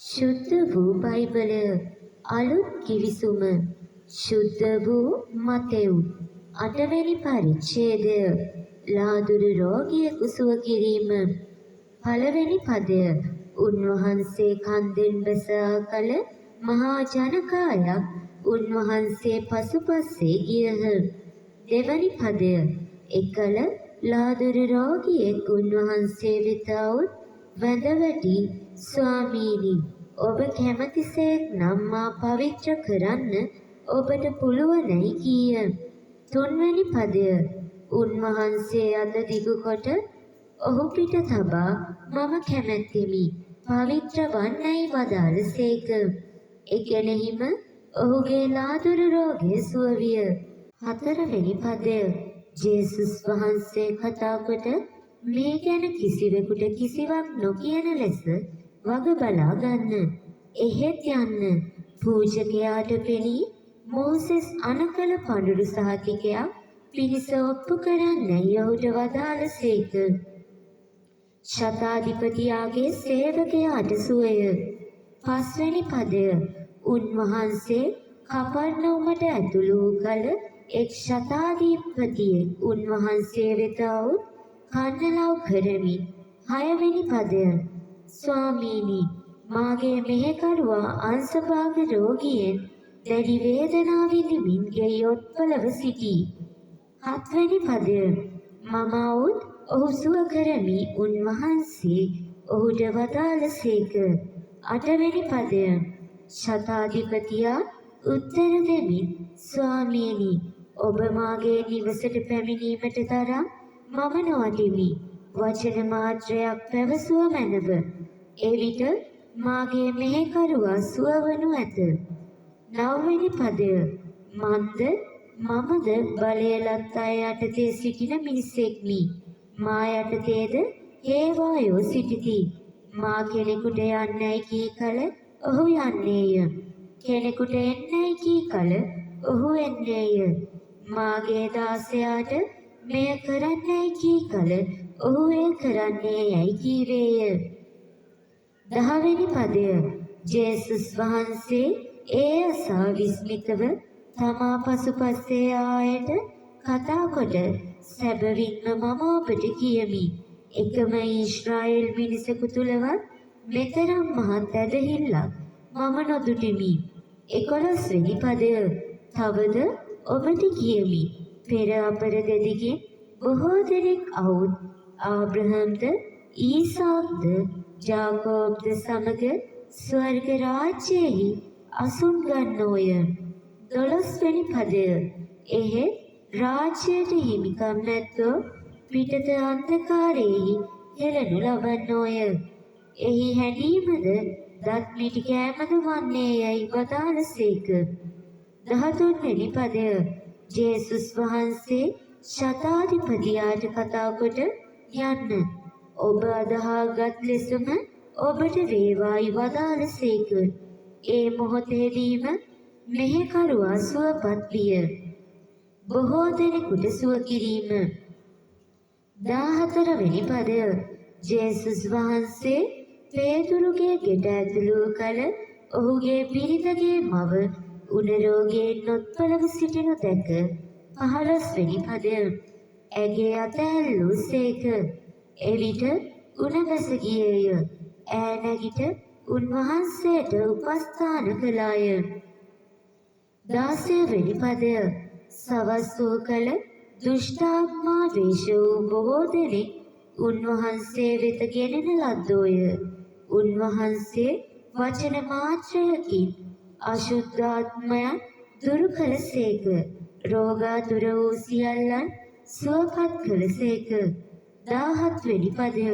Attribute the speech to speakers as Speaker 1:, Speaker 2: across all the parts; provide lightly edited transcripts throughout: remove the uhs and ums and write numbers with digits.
Speaker 1: ශුද්ධ වූ බයිබලය අලුත් කිවිසුම ශුද්ධ වූ මතෙව් අටවැනි පරිච්ඡේදය ලාදුරු රෝගියෙකු සුව කිරීම පළවෙනි පදය උන්වහන්සේ කන්දෙන් බැසා කල මහා ජනකායක් උන්වහන්සේ පසුපස්සේ ගියහ. දෙවැනි පදය එකල ලාදුරු රෝගියෙක් උන්වහන්සේ වෙත આવුත් වැඳවැටි ස්වාමීනි ඔබ කැමතිසේක් නම් මා පවිත්‍ර කරන්න ඔබට පුළුවනයි කීය. තුන්වැනි පදය උන්වහන්සේ අත දිගු කොට ඔහු පිට තබා මම කැමැත්තෙමි පවිත්‍ර වන්නයි වදාළසේක. එකෙනෙහිම ඔහුගේ ලාදුරු රෝගය සුව විය. හතරවෙනි පදය ජේසුස් වහන්සේ කතා කොට මේ ගැන කිසිවෙකුට කිසිවක් නොකියන ලෙස වග බලා ගන්න. එහෙත් යන්න පූජකයාට පෙනී මෝසෙස් අනකල පඳුරු සහතිකයක් පිරිස ඔප්පු කරන්නයි ඔහුට වදාළසේක. ශතාධිපතියාගේ සේවකයාට සුවය. පස්වෙනි පදය උන්වහන්සේ කපර්නවුමට ඇතුළු වූ කල එක් ශතාධිපතියෙක් උන්වහන්සේ වෙත આવුත් කන්නලව් කරමි. හයවෙනි පදය ස්වාමීනි මාගේ මෙහෙකරුවා අංශභාග රෝගියෙන් දැඩි වේදනා විඳිමින් ගෙයි ඔත්පලව සිටී. හත්වෙනි පදය මම આવුත් ඔහු සුව කරමි උන්වහන්සේ ඔහුට වදාළසේක. අටවෙනි පදය ශතාධිපතියා උත්තර දෙමින් ස්වාමීනි ඔබ මාගේ නිවසට පැමිණීමට තරම් මම නොවටිමි. වචන මාත්‍රයක් පැවසුව මැනව. එවිට මාගේ මෙහෙකරුවා සුවවනු ඇත. නවවෙනි පදය මමද බලයලත් අය යටතේ සිටින මිනිසෙක්මි. මා යටතේද හේවායෝ සිටිති. මා කෙනෙකුට යන්නයි කී කල ඔහු යන්නේය. කෙනෙකුට එන්නයි කී කල ඔහු එන්නේය. මාගේ දාසයාට මෙය කරන්නයි කී කල ඔහු එය කරන්නේ යයි කීවේය. දහවෙනි පදය ජේසුස් වහන්සේ ඒ අසා විස්මිතව තමා පසුපස්සේ ආයට කතා කොට සැබවින්ම මම ඔබට කියමි එකම ඊශ්‍රායෙල් මිනිසෙකු තුලවත් මෙතරම් මහත් ඇදහිල්ලක් මම නොදුටිමි. 11වෙනි පදය තවද ඔබට කියමි පෙර අපර දෙදිගෙන් බොහෝ දෙනෙක් આવුත් ආබ්‍රහම්ද ඊසාක්ද ජාකෝබ්ද සමග ස්වර්ග රාජ්‍යයෙහි අසුන් ගන්නෝය. 12වෙනි පදය එහෙත් රාජ්‍යයට හිමිකම් නැත්තෝ පිටත අන්ධකාරයෙහි හෙළනු ලබන්නෝය. එහි හැඬීමද දත් මිටි කෑමද වන්නේ යයි වදාළසේක. 13වෙනි පදය ජේසුස් වහන්සේ ශතාධිපතියාට කතා කොට යන්න ඔබ අදහාගත් ලෙසම ඔබට වේවායි වදාළසේක. ඒ මොහොතේදීම මෙහෙකරුවා සුවපත් විය. බොහෝ දෙනෙකුට සුව කිරීම. 14වෙනි පදය ජේසුස් වහන්සේ පේතුරුගේ ගෙට ඇතුළු කල ඔහුගේ බිරිඳගේ මව උණ රෝගයෙන් නොත්පලව සිටිනු දැක 15වෙනි පදය ඇගේ අත ඇල්ලූ සේක. එවිට උණ බැස ගියේය. ඈ නැගිට උන්වහන්සේට උපස්ථාන කළාය. 16වෙනි පදය සවස් වූ කල දුෂ්ටාත්මා වේශ වූ බොහෝ දෙනෙක් උන්වහන්සේ වෙත ගෙනෙන ලද්දෝය. උන්වහන්සේ වචන මාත්‍රයකින් අශුද්ධාත්මයන් දුරු කළසේක. රෝගාතුර වූ සියල්ලන් සුවපත් කළසේක. 17වෙනි පදය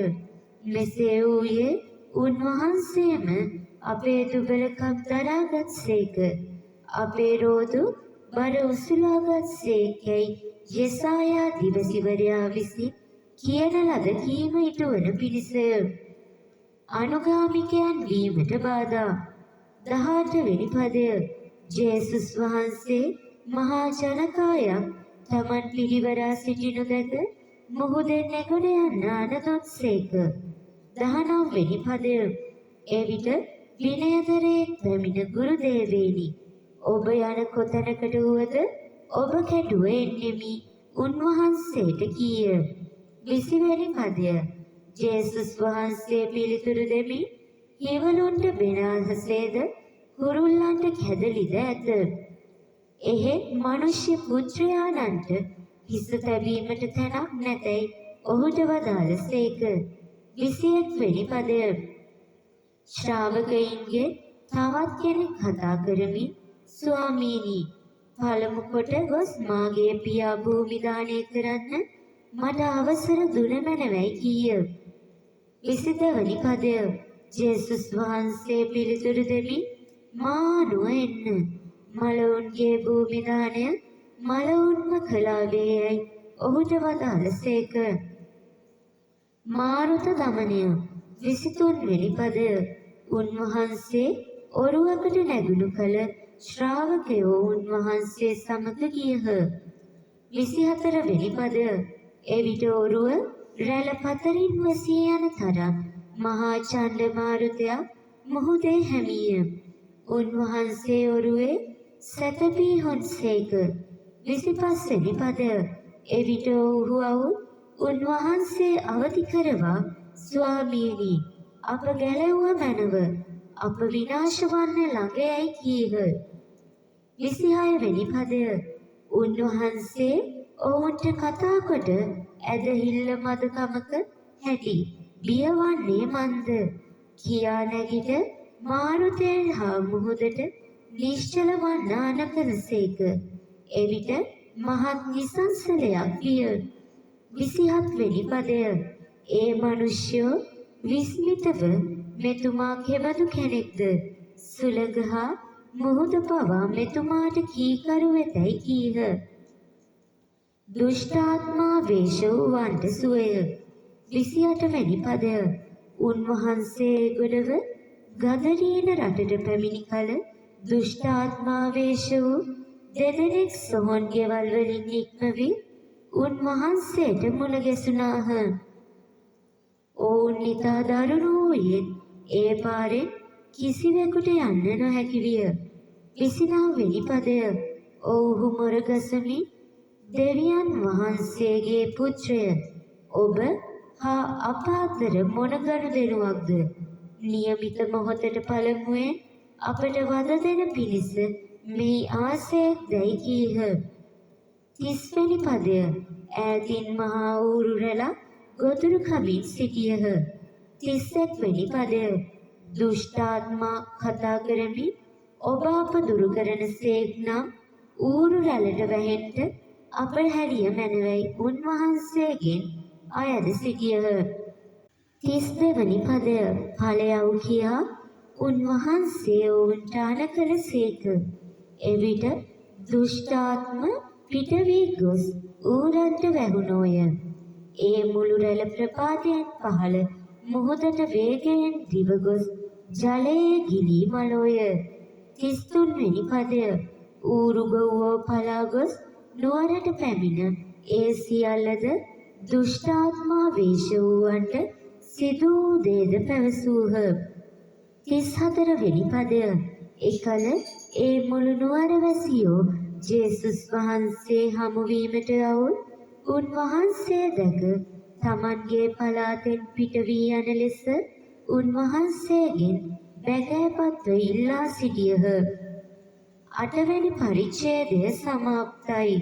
Speaker 1: මෙසේ වූයේ උන්වහන්සේම අපේ දුබලකම් දරාගත්සේක. අපේ රෝදු බර උසුලාගත්සේකැයි යෙසායා දිවසිවරයා විසින් කියන ලද කීම ඉටුවන පිණිසය. අනුගාමිකයන් වීමට බාධා. 18වෙනි පදය ජේසුස් වහන්සේ මහා ජනකායක් තමන් පිරිවරා සිටිනු දැක මුහුදෙන් නැගුණ යන්න අනතොත්සේක. 19 වෙනි පදය එවිට විනයතරේ පැමිණ ගුරු දේවේනි ඔබ යන කොතැනකට වුවද ඔබ කැටුව එන්නෙමි උන්වහන්සේට කීය. 20 වෙනි පදය. ජේසුස් වහන්සේ පිළිතුරු දෙමින් හිවලුන්ට බෙනාහසේද කුරුල්ලන්ට කැදලිද ඇත. එහෙත් මනුෂ්‍ය පුත්‍රයාණන්ට හිස තැබීමට තැනක් නැතැයි ඔහුට වදාළසේක. 21 වෙනි පදය. ශ්‍රාවකයින්ගේ තවත් කෙනෙක් කතා කරමින් ස්වාමීනි පළමු කොට ගොස් මාගේ පියා භූමි දානය කරන්න මට අවසර දුන මැනවයි කීය. 22 වෙනි පදය. ජේසුස් වහන්සේ පිළිතුරු දෙමින් මා අනුව එන්න මලවුන්ගේ භූමි දානය මලවුන්ම කළා වේයයි ඔහුට වදාළසේක. මාරුත දමනය. 23 වෙනි පදය. උන්වහන්සේ ඔරුවකට නැගුණු කල ශ්‍රාවකයෝ උන්වහන්සේ සමග ගියහ. 24 වෙනි පදය. එවිට ඔරුව රැළ පතරින් වසී යන තරම් මහා චණ්ඩ මාරුතයක් මුහුදේ හැමිය. උන්වහන්සේ ඔරුවේ සැතපී හොන්සේක. 25 වෙනි පදය. එවිට ඔහු උන්වහන්සේ අවදි කරවා ස්වාමීනි අප ගැලවුව මැනව අප විනාශ වන්න ළඟ යයි කීහ. 26 වෙනි පදය. උන්වහන්සේ ඔවුන්ට කතා කොට ඇදහිල්ල මදකමක හැටි බියවන්නේ මන්ද කියා නැගිට මාරුතයන් හා මුහුදට නිශ්චල වන්න අනකරසේක. එවිට මහත් නිසංසලයක් විය. 27 වෙනි පදය. ඒ මනුෂ්‍යෝ විස්මිතව මෙතුමා කෙබඳු කෙනෙක්ද සුළඟ හා මුහුද පවා මෙතුමාට කීකරු වෙතැයි කීහ. දුෂ්ටාත්මා වේශ වූවන්ට සුවය. 28 වෙනි පදය. උන්වහන්සේ ගොඩව ගදරීන රටට පැමිණි කල දුෂ්ටාත්මා වේශ වූ දෙදෙනෙක් සොහොන් ගෙවල් වලින් නික්මවී උන්වහන්සේට මුණ ගැසුණාහ. ඔවුන් නිතා දරුණු වූයෙන් ඒ පාරෙන් කිසිවෙකුට යන්න නොහැකි විය. 29 වෙනි පදය. ඔව්හු මොරගසමින් දෙවියන් වහන්සේගේ පුත්‍රය ඔබ හා අප අතර මොන ගනුදෙනුවක්ද නියමිත මොහොතට පළමුවෙන් අපට වද දෙන පිණිස මේ ආසයක් දැයි කීහ. 30 වෙනි පදය. ඈතින් මහා ඌරු රැළක් ගොදුරු කමින් සිටියහ. 31 වෙනි පදය. දුෂ්ටාත්මා කතා කරමින් ඔබ අප දුරු කරන සේක් නම් ඌරු රැළට වැහෙන්න අප හැරිය මැනවයි උන්වහන්සේගෙන් අයද සිටියහ. 32 වෙනි පදය. ඵලයව් කියා උන්වහන්සේ ඔවුන්ට අනකල සේක. එවිට දුෂ්ටාත්ම පිට වී ගොස් ඌරන්ට වැහුණෝය. ඒ මුළු රැළ ප්‍රපාතයෙන් පහළ මුහුදට වේගයෙන් දිව ගොස් ජලයේ ගිලී මළෝය. 33 වෙනි පදය. ඌරු ගොව්වෝ පලා ගොස් නුවරට පැමිණ ඒ සියල්ලද දුෂ්ටාත්මා වේශ වූවන්ට සිදු වූ දේද පැවසූහ. 34 වෙනි පදය. එකල ඒ මුළු නුවර වැසියෝ ජේසුස් වහන්සේ හමුවීමට අවුල් උන්වහන්සේ දැක තමන්ගේ පලාතෙන් පිට වී යන ලෙස උන්වහන්සේගෙන් බැගෑපත්ව ඉල්ලා සිටියහ. 8 වෙනි පරිච්ඡේදය සමාප්තයි.